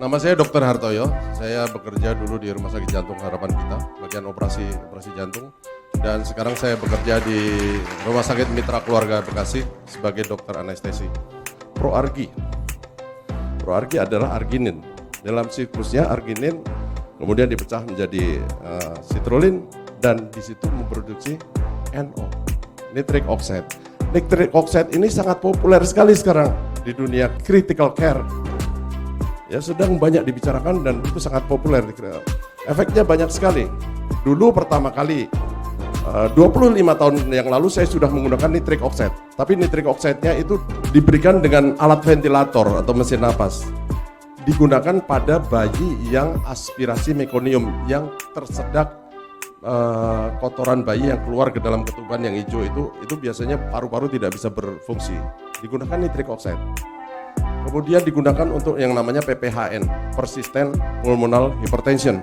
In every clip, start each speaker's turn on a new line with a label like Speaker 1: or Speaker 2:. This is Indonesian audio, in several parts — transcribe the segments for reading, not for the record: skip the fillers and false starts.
Speaker 1: Nama saya Dr. Hartoyo. Saya bekerja dulu di Rumah Sakit Jantung Harapan Kita, bagian operasi jantung. Dan sekarang saya bekerja di Rumah Sakit Mitra Keluarga Bekasi sebagai dokter anestesi. ProArgi adalah arginin. Dalam siklusnya arginin kemudian dipecah menjadi citrulline dan di situ memproduksi NO, nitric oxide. Nitric oxide ini sangat populer sekali sekarang di dunia critical care. Ya, sedang banyak dibicarakan dan itu sangat populer. Efeknya banyak sekali. Dulu pertama kali 25 tahun yang lalu saya sudah menggunakan nitric oxide. Tapi nitric oxide-nya itu diberikan dengan alat ventilator atau mesin napas. Digunakan pada bayi yang aspirasi mekonium, yang tersedak kotoran bayi yang keluar ke dalam ketuban yang hijau itu biasanya paru-paru tidak bisa berfungsi. Digunakan nitric oxide. Kemudian digunakan untuk yang namanya PPHN, persistent pulmonal hypertension,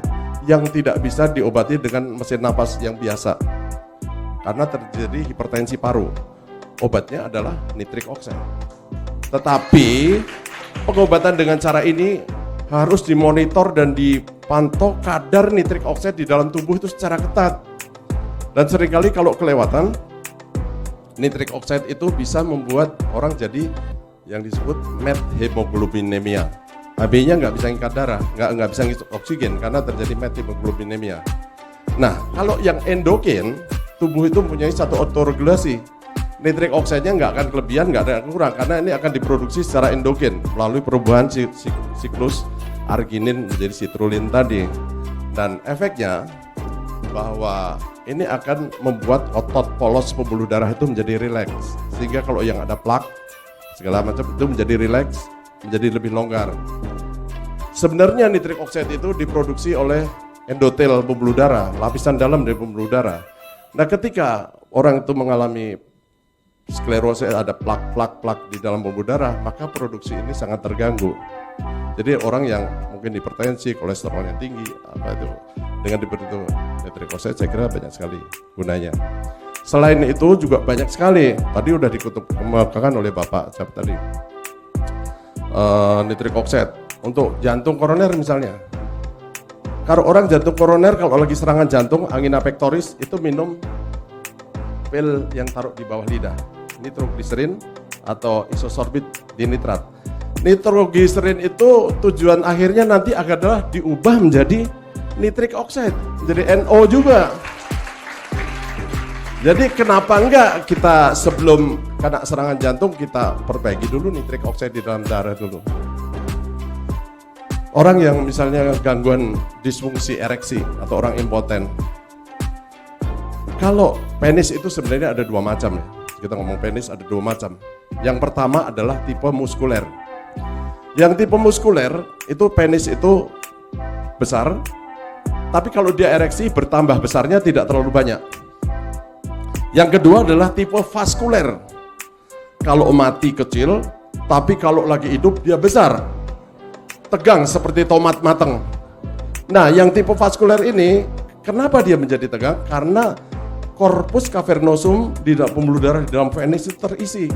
Speaker 1: yang tidak bisa diobati dengan mesin napas yang biasa karena terjadi hipertensi paru. Obatnya adalah nitric oxide. Tetapi pengobatan dengan cara ini harus dimonitor dan dipantau kadar nitric oxide di dalam tubuh itu secara ketat. Dan seringkali kalau kelewatan, nitric oxide itu bisa membuat orang jadi yang disebut methemoglobinemia. HB-nya nggak bisa ngikat darah, nggak bisa ngisi oksigen karena terjadi methemoglobinemia. Nah, kalau yang endogen, tubuh itu mempunyai satu autoregulasi. Nitric oxide-nya nggak akan kelebihan, nggak ada kurang karena ini akan diproduksi secara endogen melalui perubahan siklus arginin menjadi citrulline tadi. Dan efeknya bahwa ini akan membuat otot polos pembuluh darah itu menjadi rileks, sehingga kalau yang ada plak segala macam itu menjadi rileks, menjadi lebih longgar. Sebenarnya nitric oxide itu diproduksi oleh endotel pembuluh darah, lapisan dalam dari pembuluh darah. Nah, ketika orang itu mengalami sklerosis, ada plak di dalam pembuluh darah, maka produksi ini sangat terganggu. Jadi orang yang mungkin hipertensi, kolesterolnya tinggi, dengan diberi nitric oxide saya kira banyak sekali gunanya. Selain itu juga banyak sekali, tadi udah dikemukakan oleh Bapak siapa tadi, nitric oxide untuk jantung koroner misalnya. Kalau orang jantung koroner kalau lagi serangan jantung, angina pectoris, itu minum pil yang taruh di bawah lidah, nitrogliserin atau isosorbit dinitrat. Nitrogliserin itu tujuan akhirnya nanti adalah diubah menjadi nitric oxide, menjadi NO juga. Jadi kenapa enggak kita sebelum kena serangan jantung kita perbaiki dulu nitric oxide di dalam darah dulu. Orang yang misalnya gangguan disfungsi ereksi atau orang impoten. Kalau penis itu sebenarnya ada dua macam ya. Kita ngomong penis ada dua macam. Yang pertama adalah tipe muskuler. Yang tipe muskuler itu penis itu besar, tapi kalau dia ereksi bertambah besarnya tidak terlalu banyak. Yang kedua adalah tipe vaskuler. Kalau mati kecil, tapi kalau lagi hidup dia besar. Tegang seperti tomat matang. Nah, yang tipe vaskuler ini, kenapa dia menjadi tegang? Karena corpus cavernosum di dalam pembuluh darah di dalam penis itu terisi.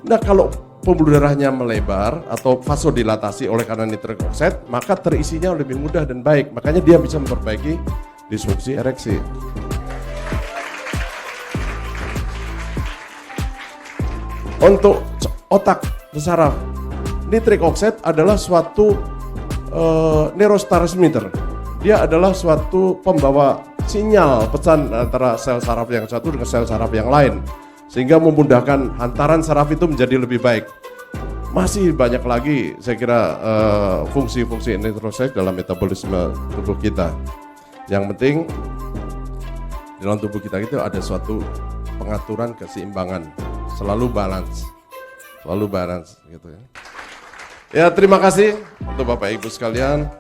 Speaker 1: Nah, kalau pembuluh darahnya melebar atau vasodilatasi oleh karena nitric oxide, maka terisinya lebih mudah dan baik. Makanya dia bisa memperbaiki disfungsi ereksi. Untuk otak saraf, nitric oxide adalah suatu neurotransmitter. Dia adalah suatu pembawa sinyal pesan antara sel saraf yang satu dengan sel saraf yang lain, sehingga memudahkan hantaran saraf itu menjadi lebih baik. Masih banyak lagi saya kira fungsi-fungsi nitric oxide dalam metabolisme tubuh kita. Yang penting dalam tubuh kita itu ada suatu pengaturan keseimbangan. Selalu balance gitu ya. Ya, terima kasih untuk Bapak Ibu sekalian.